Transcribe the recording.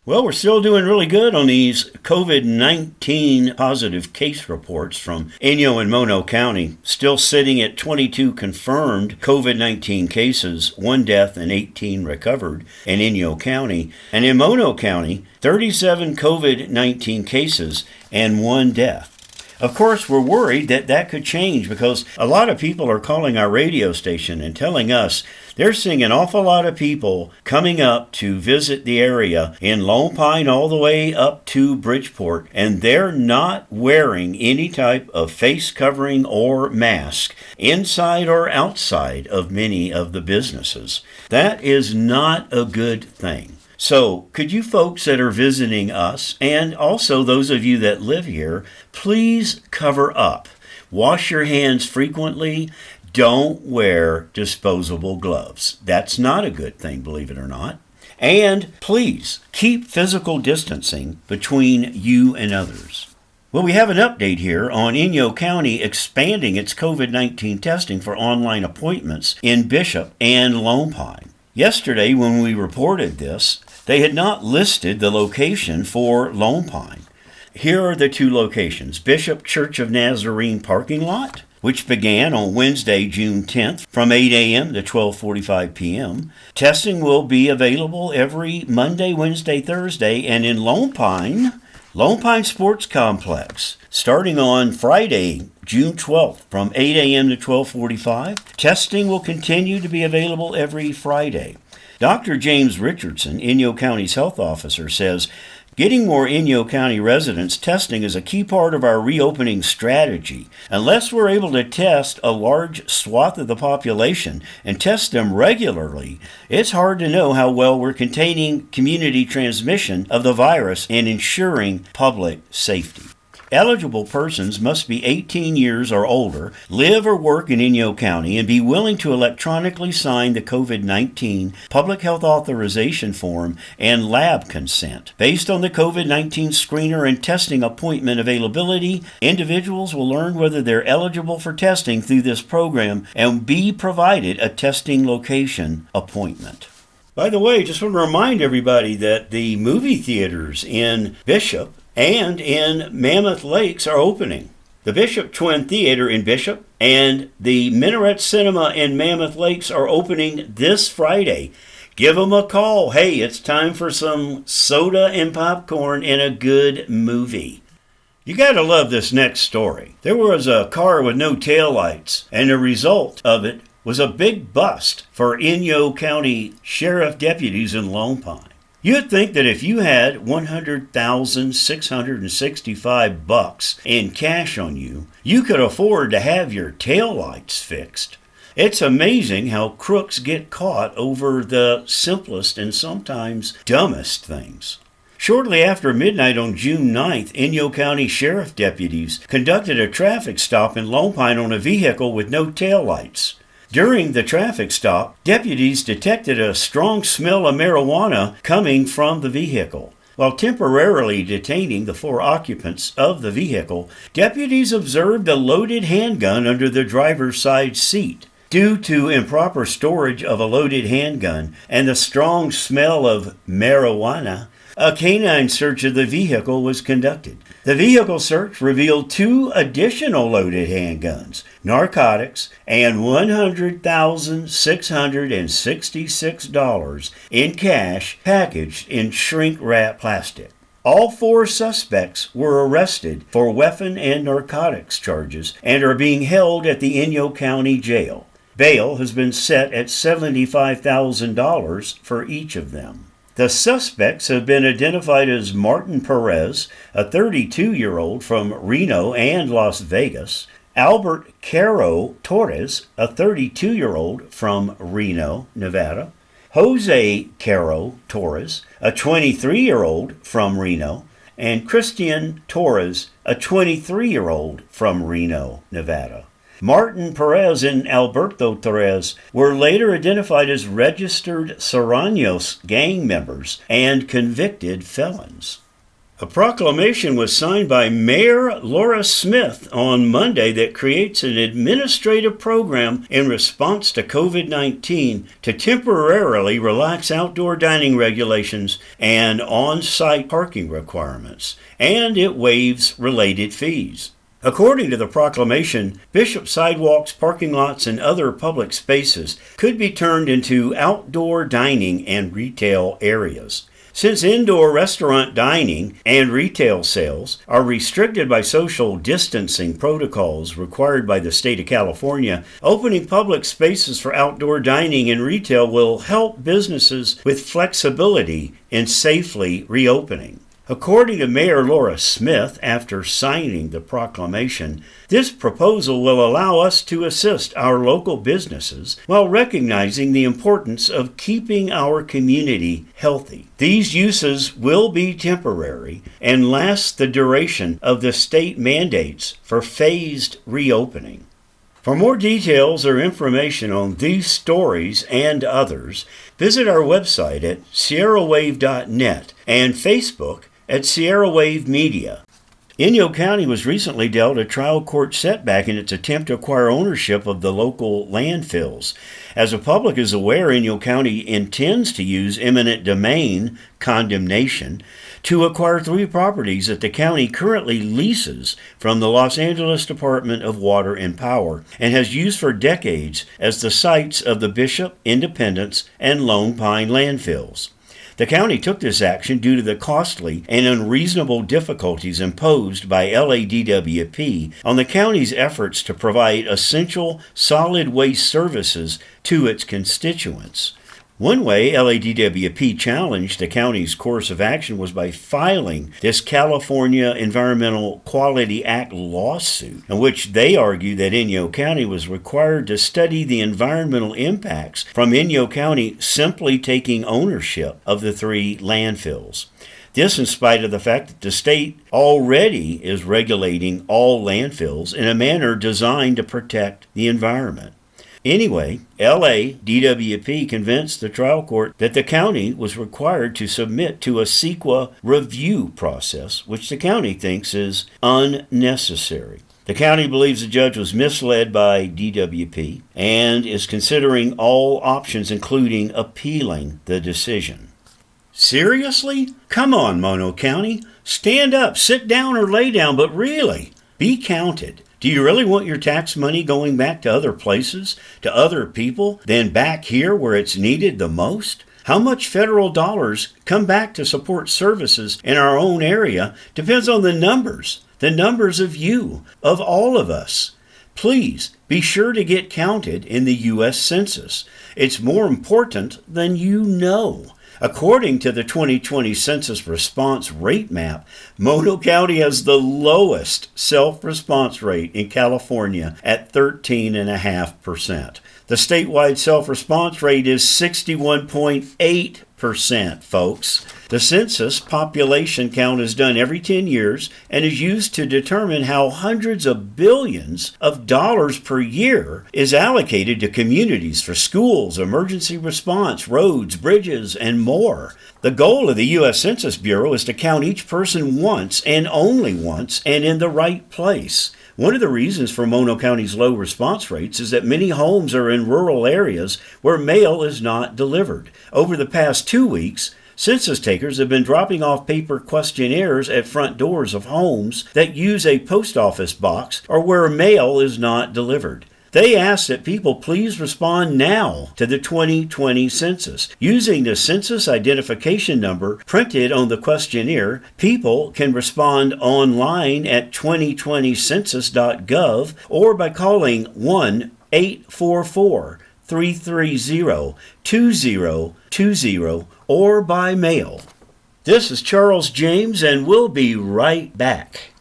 Well, we're still doing really good on these COVID-19 positive case reports from Inyo and Mono County. Still sitting at 22 confirmed COVID-19 cases, 1 death and 18 recovered in Inyo County. And in Mono County, 37 COVID-19 cases and 1 death. Of course, we're worried that that could change because a lot of people are calling our radio station and telling us they're seeing an awful lot of people coming up to visit the area in Lone Pine all the way up to Bridgeport, and they're not wearing any type of face covering or mask inside or outside of many of the businesses. That is not a good thing. So, could you folks that are visiting us, and also those of you that live here, please cover up. Wash your hands frequently. Don't wear disposable gloves. That's not a good thing, believe it or not. And please keep physical distancing between you and others. Well, we have an update here on Inyo County expanding its COVID-19 testing for online appointments in Bishop and Lone Pine. Yesterday, when we reported this, they had not listed the location for Lone Pine. Here are the 2 locations. Bishop Church of Nazarene parking lot, which began on Wednesday, June 10th from 8 a.m. to 12:45 p.m. Testing will be available every Monday, Wednesday, Thursday, and in Lone Pine Sports Complex, starting on Friday, June 12th from 8 a.m. to 12:45. Testing will continue to be available every Friday. Dr. James Richardson, Inyo County's health officer, says getting more Inyo County residents testing is a key part of our reopening strategy. Unless we're able to test a large swath of the population and test them regularly, it's hard to know how well we're containing community transmission of the virus and ensuring public safety. Eligible persons must be 18 years or older, live or work in Inyo County, and be willing to electronically sign the COVID-19 Public Health Authorization Form and lab consent. Based on the COVID-19 screener and testing appointment availability, individuals will learn whether they're eligible for testing through this program and be provided a testing location appointment. By the way, just want to remind everybody that the movie theaters in Bishop and in Mammoth Lakes are opening. The Bishop Twin Theater in Bishop and the Minaret Cinema in Mammoth Lakes are opening this Friday. Give them a call. Hey, it's time for some soda and popcorn and a good movie. You gotta love this next story. There was a car with no taillights, and the result of it was a big bust for Inyo County Sheriff deputies in Lone Pine. You'd think that if you had $100,665 in cash on you, you could afford to have your taillights fixed. It's amazing how crooks get caught over the simplest and sometimes dumbest things. Shortly after midnight on June 9th, Inyo County Sheriff deputies conducted a traffic stop in Lone Pine on a vehicle with no taillights. During the traffic stop, deputies detected a strong smell of marijuana coming from the vehicle. While temporarily detaining the 4 occupants of the vehicle, deputies observed a loaded handgun under the driver's side seat. Due to improper storage of a loaded handgun and the strong smell of marijuana, a canine search of the vehicle was conducted. The vehicle search revealed 2 additional loaded handguns, narcotics, and $100,666 in cash packaged in shrink-wrap plastic. All 4 suspects were arrested for weapon and narcotics charges and are being held at the Inyo County Jail. Bail has been set at $75,000 for each of them. The suspects have been identified as Martin Perez, a 32-year-old from Reno and Las Vegas, Albert Caro Torres, a 32-year-old from Reno, Nevada, Jose Caro Torres, a 23-year-old from Reno, and Christian Torres, a 23-year-old from Reno, Nevada. Martin Perez and Alberto Torres were later identified as registered Serranos gang members and convicted felons. A proclamation was signed by Mayor Laura Smith on Monday that creates an administrative program in response to COVID-19 to temporarily relax outdoor dining regulations and on-site parking requirements, and it waives related fees. According to the proclamation, Bishop sidewalks, parking lots, and other public spaces could be turned into outdoor dining and retail areas. Since indoor restaurant dining and retail sales are restricted by social distancing protocols required by the state of California, opening public spaces for outdoor dining and retail will help businesses with flexibility in safely reopening. According to Mayor Laura Smith, after signing the proclamation, this proposal will allow us to assist our local businesses while recognizing the importance of keeping our community healthy. These uses will be temporary and last the duration of the state mandates for phased reopening. For more details or information on these stories and others, visit our website at sierrawave.net and Facebook at Sierra Wave Media. Inyo County was recently dealt a trial court setback in its attempt to acquire ownership of the local landfills. As the public is aware, Inyo County intends to use eminent domain condemnation to acquire 3 properties that the county currently leases from the Los Angeles Department of Water and Power and has used for decades as the sites of the Bishop, Independence, and Lone Pine landfills. The county took this action due to the costly and unreasonable difficulties imposed by LADWP on the county's efforts to provide essential solid waste services to its constituents. One way LADWP challenged the county's course of action was by filing this California Environmental Quality Act lawsuit, in which they argue that Inyo County was required to study the environmental impacts from Inyo County simply taking ownership of the 3 landfills. This in spite of the fact that the state already is regulating all landfills in a manner designed to protect the environment. Anyway, LADWP convinced the trial court that the county was required to submit to a CEQA review process, which the county thinks is unnecessary. The county believes the judge was misled by DWP and is considering all options, including appealing the decision. Seriously? Come on, Mono County. Stand up, sit down, or lay down, but really, be counted. Do you really want your tax money going back to other places, to other people, than back here where it's needed the most? How much federal dollars come back to support services in our own area depends on the numbers of you, of all of us. Please be sure to get counted in the U.S. Census. It's more important than you know. According to the 2020 Census Response Rate Map, Mono County has the lowest self-response rate in California at 13.5%. The statewide self-response rate is 61.8%, folks. The census population count is done every 10 years and is used to determine how hundreds of billions of dollars per year is allocated to communities for schools, emergency response, roads, bridges, and more. The goal of the U.S. Census Bureau is to count each person once and only once and in the right place. One of the reasons for Mono County's low response rates is that many homes are in rural areas where mail is not delivered. Over the past 2 weeks, census takers have been dropping off paper questionnaires at front doors of homes that use a post office box or where mail is not delivered. They ask that people please respond now to the 2020 census. Using the census identification number printed on the questionnaire, people can respond online at 2020census.gov or by calling 1-844-330-2020 or by mail. This is Charles James, and we'll be right back.